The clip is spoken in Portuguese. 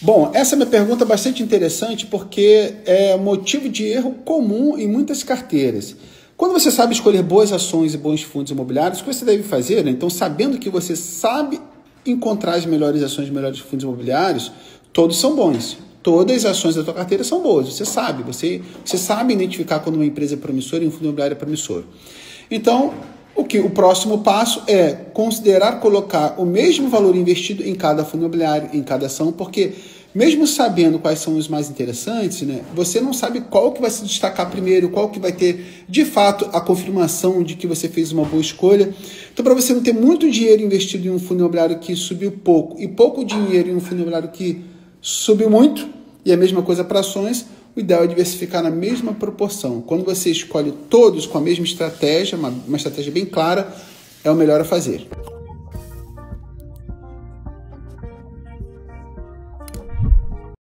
Bom, essa minha pergunta é bastante interessante porque é motivo de erro comum em muitas carteiras. Quando você sabe escolher boas ações e bons fundos imobiliários, o que você deve fazer, né? Então, sabendo que você sabe encontrar as melhores ações, os melhores fundos imobiliários, todos são bons. Todas as ações da tua carteira são boas, você sabe identificar quando uma empresa é promissora e um fundo imobiliário é promissor. Então, o próximo passo é considerar colocar o mesmo valor investido em cada fundo imobiliário, em cada ação, porque mesmo sabendo quais são os mais interessantes, né, você não sabe qual que vai se destacar primeiro, qual que vai ter, de fato, a confirmação de que você fez uma boa escolha. Então, para você não ter muito dinheiro investido em um fundo imobiliário que subiu pouco e pouco dinheiro em um fundo imobiliário que subiu muito, e a mesma coisa para ações, o ideal é diversificar na mesma proporção. Quando você escolhe todos com a mesma estratégia, uma estratégia bem clara, é o melhor a fazer.